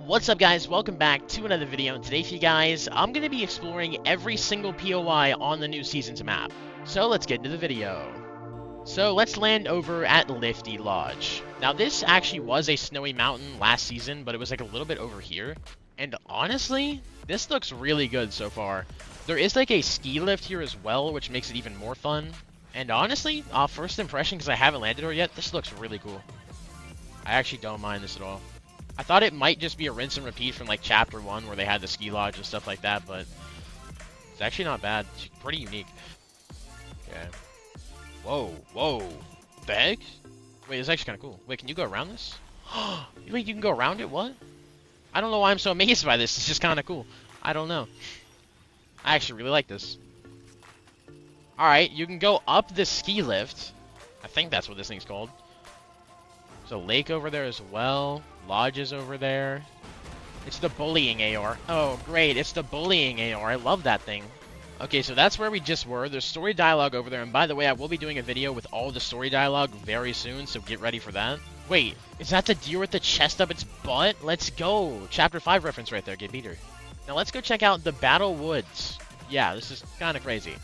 What's up guys, welcome back to another video, and today for you guys, I'm going to be exploring every single POI on the new season's map. So let's get into the video. So let's land over at Lifty Lodge. Now this actually was a snowy mountain last season, but it was like a little bit over here. And honestly, this looks really good so far. There is like a ski lift here as well, which makes it even more fun. And honestly, first impression, because I haven't landed her yet, this looks really cool. I actually don't mind this at all. I thought it might just be a rinse and repeat from like chapter 1 where they had the ski lodge and stuff like that, but it's actually not bad. It's pretty unique. Okay. Whoa, whoa. What the heck? Wait, it's actually kind of cool. Wait, can you go around this? Wait, you can go around it? What? I don't know why I'm so amazed by this. It's just kind of cool. I don't know. I actually really like this. Alright, you can go up the ski lift. I think that's what this thing's called. There's a lake over there as well. Lodges over there. It's the bullying AR. Oh, great. It's the bullying AR. I love that thing. Okay, so that's where we just were. There's story dialogue over there. And by the way, I will be doing a video with all the story dialogue very soon, so get ready for that. Wait, is that the deer with the chest up its butt? Let's go. Chapter 5 reference right there. Get beat her. Now let's go check out the Battle Woods. Yeah, this is kind of crazy.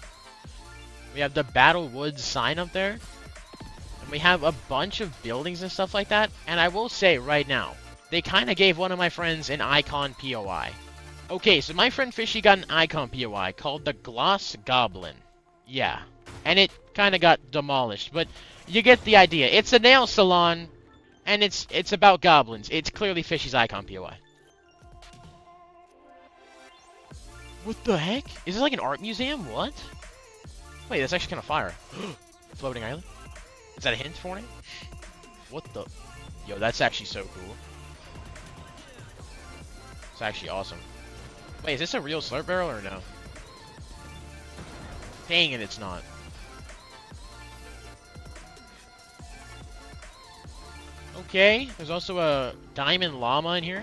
We have the Battle Woods sign up there. We have a bunch of buildings and stuff like that, and I will say right now, they kind of gave one of my friends an icon POI. Okay, so my friend Fishy got an icon POI called the Gloss Goblin. Yeah, and it kind of got demolished, but you get the idea. It's a nail salon, and it's about goblins. It's clearly Fishy's icon POI. What the heck? Is this like an art museum? What? Wait, that's actually kind of fire. Floating island? Is that a hint for it? What the? Yo, that's actually so cool. It's actually awesome. Wait, is this a real slurp barrel or no? Dang it, it's not. Okay, there's also a diamond llama in here.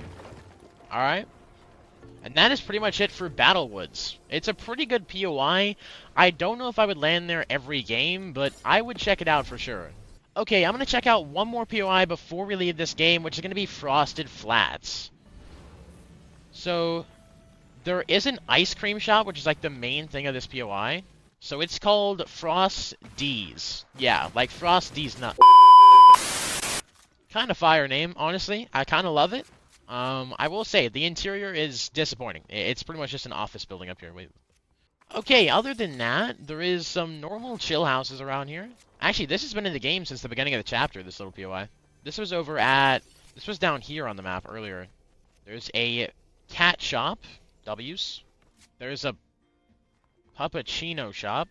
Alright. And that is pretty much it for Battle Woods. It's a pretty good POI. I don't know if I would land there every game, but I would check it out for sure. Okay, I'm going to check out one more POI before we leave this game, which is going to be Frosted Flats. So, there is an ice cream shop, which is like the main thing of this POI. So it's called Frost D's. Yeah, like Frost D's nut. Kind of fire name, honestly. I kind of love it. I will say, the interior is disappointing. It's pretty much just an office building up here. Wait. Okay, other than that, there is some normal chill houses around here. Actually, this has been in the game since the beginning of the chapter, this little POI. This was down here on the map earlier. There's a cat shop, W's. There's a puppuccino shop.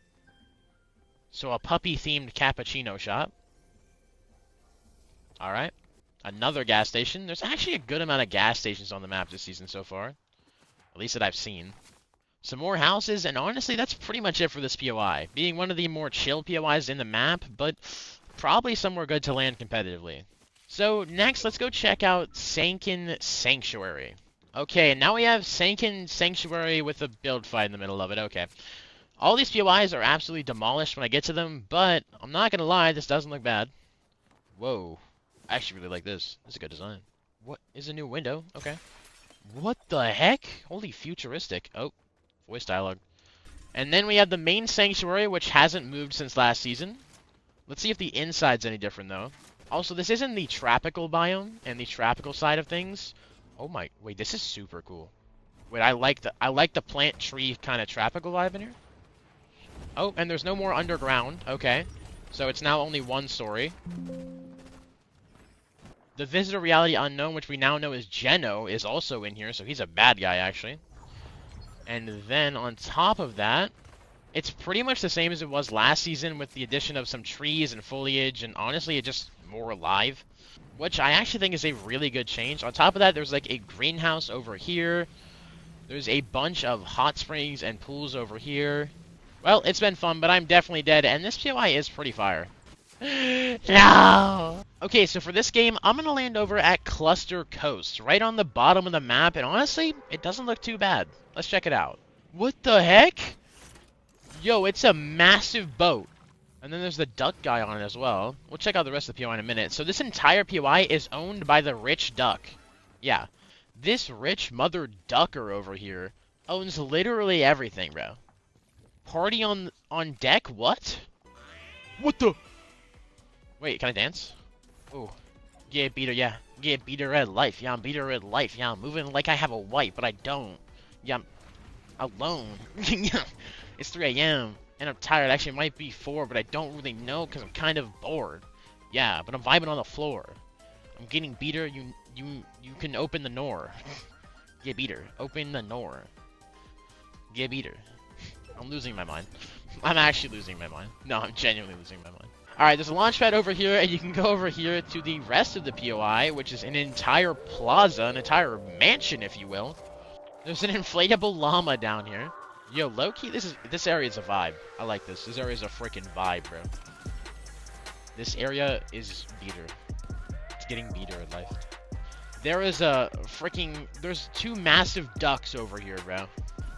So a puppy-themed cappuccino shop. Alright. Another gas station. There's actually a good amount of gas stations on the map this season so far. At least that I've seen. Some more houses, and honestly, that's pretty much it for this POI. Being one of the more chill POIs in the map, but probably somewhere good to land competitively. So, next, let's go check out Sankin Sanctuary. Okay, and now we have Sankin Sanctuary with a build fight in the middle of it. Okay. All these POIs are absolutely demolished when I get to them, but I'm not gonna lie, this doesn't look bad. Whoa. I actually really like this. This is a good design. What is a new window? Okay. What the heck? Holy futuristic. Oh, voice dialogue. And then we have the main sanctuary, which hasn't moved since last season. Let's see if the inside's any different, though. Also, this isn't the tropical biome and the tropical side of things. Oh my, wait, this is super cool. Wait, I like the plant tree kind of tropical vibe in here. Oh, and there's no more underground. Okay. So it's now only one story. The Visitor Reality Unknown, which we now know is Geno, is also in here, so he's a bad guy, actually. And then, on top of that, it's pretty much the same as it was last season with the addition of some trees and foliage, and honestly, it's just more alive. Which I actually think is a really good change. On top of that, there's like a greenhouse over here. There's a bunch of hot springs and pools over here. Well, it's been fun, but I'm definitely dead, and this POI is pretty fire. No! Okay, so for this game, I'm going to land over at Cluster Coast, right on the bottom of the map, and honestly, it doesn't look too bad. Let's check it out. What the heck? Yo, it's a massive boat. And then there's the duck guy on it as well. We'll check out the rest of the POI in a minute. So this entire POI is owned by the rich duck. Yeah. This rich mother ducker over here owns literally everything, bro. Party on deck? What? What the? Wait, can I dance? Oh, yeah, beat her, yeah. Yeah, beat her at life. Yeah, I'm beat her at life. Yeah, I'm moving like I have a wife, but I don't. Yeah, I'm alone. Yeah, it's 3 a.m. and I'm tired. Actually, it might be 4, but I don't really know because I'm kind of bored. Yeah, but I'm vibing on the floor. I'm getting beat her. You can open the door. Yeah, beat her. Open the door. Yeah, beat her. I'm losing my mind. I'm actually losing my mind. No, I'm genuinely losing my mind. Alright, there's a launch pad over here, and you can go over here to the rest of the POI, which is an entire plaza, an entire mansion, if you will. There's an inflatable llama down here. Yo, low-key, this area is a vibe. I like this. This area is a freaking vibe, bro. This area is beater. It's getting beater in life. There is there's 2 massive ducks over here, bro.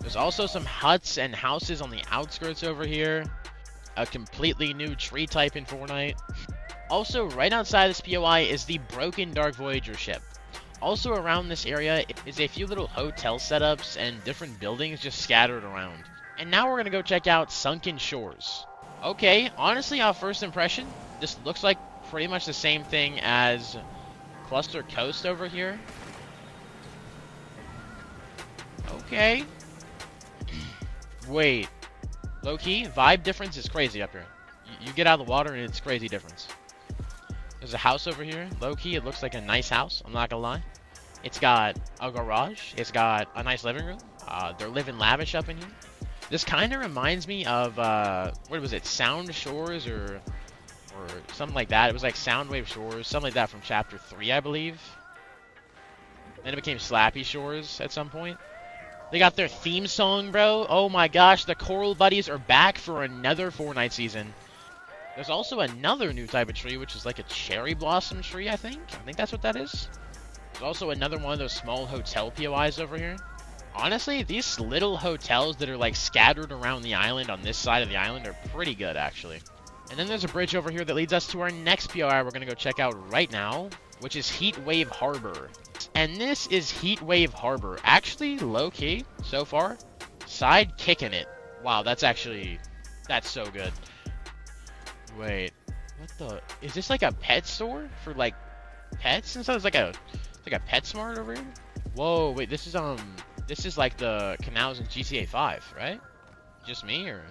There's also some huts and houses on the outskirts over here. A completely new tree type in Fortnite. Also, right outside this POI is the broken Dark Voyager ship. Also around this area is a few little hotel setups and different buildings just scattered around. And now we're gonna go check out Sunken Shores. Okay, honestly, our first impression, this looks like pretty much the same thing as Cluster Coast over here. Okay. Wait. Low-key, vibe difference is crazy up here. You get out of the water and it's crazy difference. There's a house over here. Low-key, it looks like a nice house. I'm not gonna lie. It's got a garage. It's got a nice living room. They're living lavish up in here. This kind of reminds me of, what was it? Sound Shores or something like that. It was like Soundwave Shores, something like that from Chapter 3, I believe. Then it became Slappy Shores at some point. They got their theme song, bro. Oh my gosh, the Coral Buddies are back for another Fortnite season. There's also another new type of tree, which is like a cherry blossom tree, I think. I think that's what that is. There's also another one of those small hotel POIs over here. Honestly, these little hotels that are like scattered around the island on this side of the island are pretty good, actually. And then there's a bridge over here that leads us to our next POI we're going to go check out right now, which is Heatwave Harbor. And this is Heatwave Harbor. Actually, low-key, so far, side kicking it. Wow, that's so good. Wait, what the? Is this like a pet store for like pets? And so it's like a PetSmart over here. Whoa, wait, this is like the canals in GTA 5, right? Just me or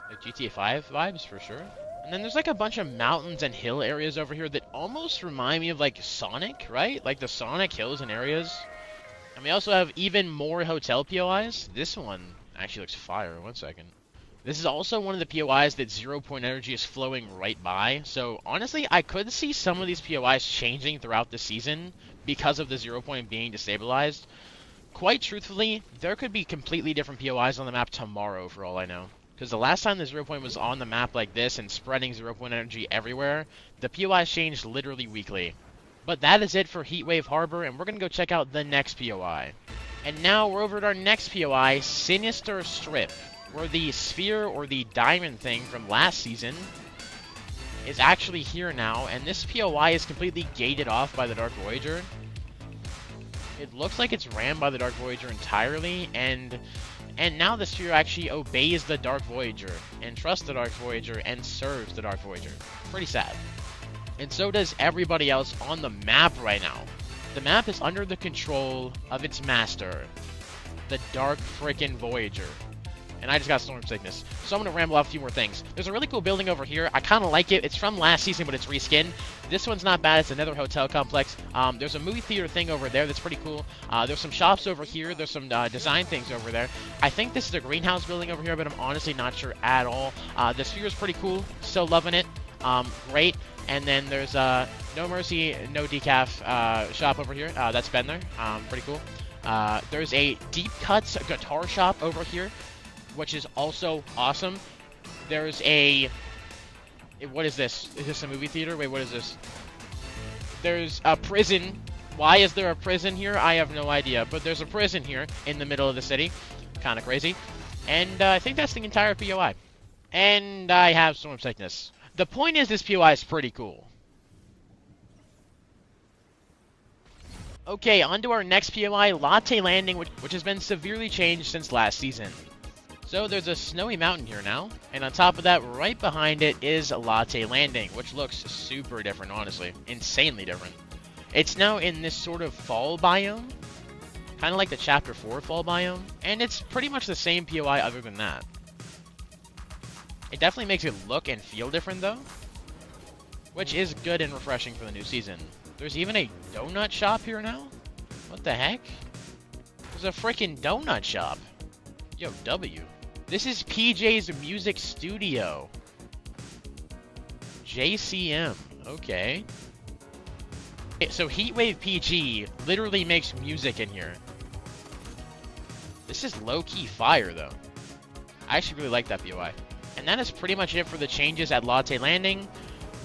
like GTA 5 vibes for sure. And then there's like a bunch of mountains and hill areas over here that almost remind me of like Sonic, right? Like the Sonic hills and areas. And we also have even more hotel POIs. This one actually looks fire. 1 second. This is also one of the POIs that 0 point energy is flowing right by. So honestly, I could see some of these POIs changing throughout the season because of the 0 point being destabilized. Quite truthfully, there could be completely different POIs on the map tomorrow for all I know. Because the last time the 0 point was on the map like this and spreading 0 point energy everywhere, the POIs changed literally weekly. But that is it for Heatwave Harbor, and we're going to go check out the next POI. And now we're over at our next POI, Sinister Strip, where the sphere or the diamond thing from last season is actually here now, and this POI is completely gated off by the Dark Voyager. It looks like it's ran by the Dark Voyager entirely, and now the sphere actually obeys the Dark Voyager, and trusts the Dark Voyager, and serves the Dark Voyager. Pretty sad. And so does everybody else on the map right now. The map is under the control of its master, the Dark frickin' Voyager. And I just got storm sickness, so I'm going to ramble off a few more things. There's a really cool building over here. I kind of like it. It's from last season, but it's reskinned. This one's not bad. It's another hotel complex. There's a movie theater thing over there that's pretty cool. There's some shops over here. There's some design things over there. I think this is a greenhouse building over here, but I'm honestly not sure at all. The sphere is pretty cool. Still loving it. Great. And then there's No Mercy, No Decaf shop over here. That's been there. Pretty cool. There's a Deep Cuts guitar shop over here, which is also awesome. There's a... What is this? Is this a movie theater? Wait, what is this? There's a prison. Why is there a prison here? I have no idea. But there's a prison here in the middle of the city. Kind of crazy. And I think that's the entire POI. And I have storm sickness. The point is this POI is pretty cool. Okay, on to our next POI, Latte Landing, which has been severely changed since last season. So there's a snowy mountain here now, and on top of that, right behind it is Latte Landing, which looks super different, honestly. Insanely different. It's now in this sort of fall biome, kind of like the Chapter 4 fall biome, and it's pretty much the same POI other than that. It definitely makes it look and feel different, though, which is good and refreshing for the new season. There's even a donut shop here now? What the heck? There's a freaking donut shop. Yo, W. This is PJ's Music Studio. JCM. Okay. So Heatwave PG literally makes music in here. This is low-key fire, though. I actually really like that POI. And that is pretty much it for the changes at Latte Landing,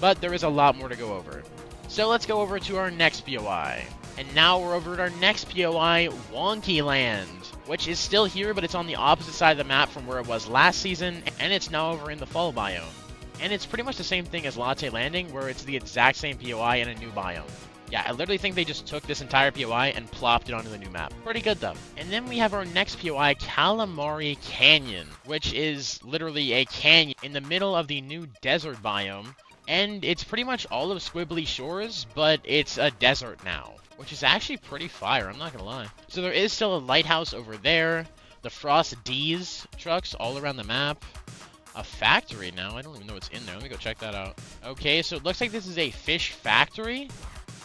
but there is a lot more to go over. So let's go over to our next POI. And now we're over at our next POI, Wonky Land, which is still here, but it's on the opposite side of the map from where it was last season, and it's now over in the fall biome. And it's pretty much the same thing as Latte Landing, where it's the exact same POI in a new biome. Yeah, I literally think they just took this entire POI and plopped it onto the new map. Pretty good, though. And then we have our next POI, Calamari Canyon, which is literally a canyon in the middle of the new desert biome. And it's pretty much all of Squibbly Shores, but it's a desert now, which is actually pretty fire, I'm not gonna lie. So there is still a lighthouse over there, the Frost D's trucks all around the map, a factory now, I don't even know what's in there, let me go check that out. Okay, so it looks like this is a fish factory.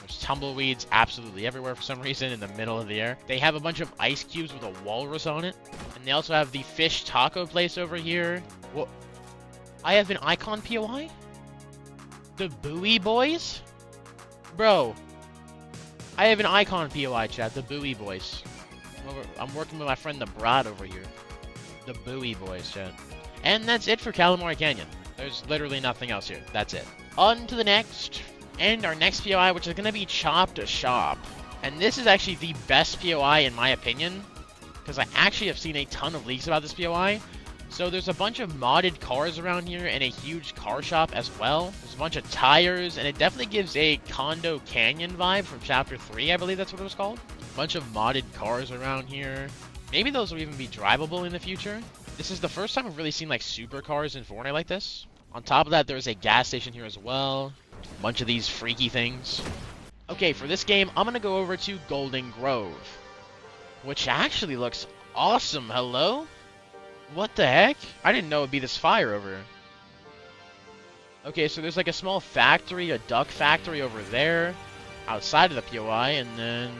There's tumbleweeds absolutely everywhere for some reason in the middle of the air. They have a bunch of ice cubes with a walrus on it, and they also have the fish taco place over here. What? I have an icon POI? The Buoy Boys? Bro, I have an icon POI, chat. The Buoy Boys. I'm working with my friend the Brad over here. The Buoy Boys, chat. And that's it for Calamari Canyon. There's literally nothing else here. That's it. On to the next. And our next POI, which is going to be Chopped Shop. And this is actually the best POI in my opinion, because I actually have seen a ton of leaks about this POI. So there's a bunch of modded cars around here and a huge car shop as well. There's a bunch of tires, and it definitely gives a Condo Canyon vibe from Chapter 3, I believe that's what it was called. A bunch of modded cars around here. Maybe those will even be drivable in the future. This is the first time I've really seen like supercars in Fortnite like this. On top of that, there's a gas station here as well. A bunch of these freaky things. Okay, for this game, I'm going to go over to Golden Grove, which actually looks awesome. Hello? What the heck? I didn't know it'd be this fire over here. Okay, so there's like a small factory, a duck factory over there, outside of the POI, and then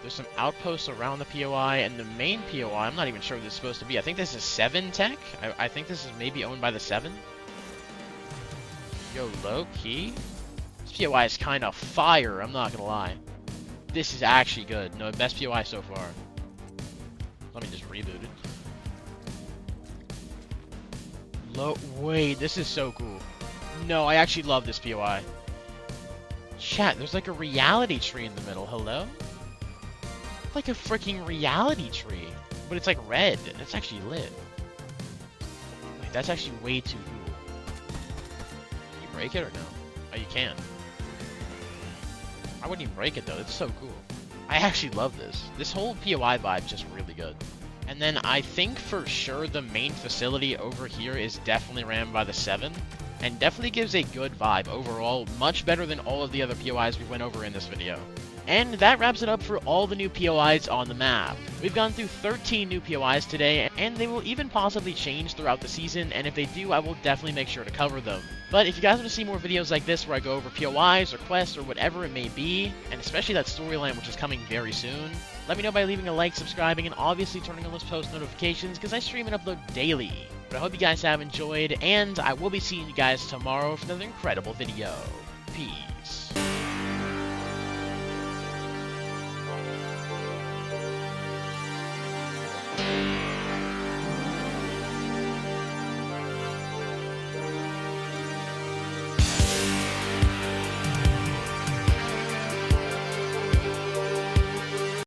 there's some outposts around the POI, and the main POI, I'm not even sure what this is supposed to be. I think this is 7 Tech? I think this is maybe owned by the 7? Yo, low-key? This POI is kind of fire, I'm not gonna lie. This is actually good. No, best POI so far. Let me just reboot it. Wait, this is so cool. No, I actually love this POI. Chat, there's like a reality tree in the middle. Hello? Like a freaking reality tree. But it's like red. It's actually lit. Wait, that's actually way too cool. Can you break it or no? Oh, you can. I wouldn't even break it though. It's so cool. I actually love this. This whole POI vibe is just really good. And then I think for sure the main facility over here is definitely ran by the 7. And definitely gives a good vibe overall. Much better than all of the other POIs we went over in this video. And that wraps it up for all the new POIs on the map. We've gone through 13 new POIs today, and they will even possibly change throughout the season, and if they do, I will definitely make sure to cover them. But if you guys want to see more videos like this where I go over POIs or quests or whatever it may be, and especially that storyline which is coming very soon, let me know by leaving a like, subscribing, and obviously turning on those post notifications because I stream and upload daily. But I hope you guys have enjoyed, and I will be seeing you guys tomorrow for another incredible video. Peace.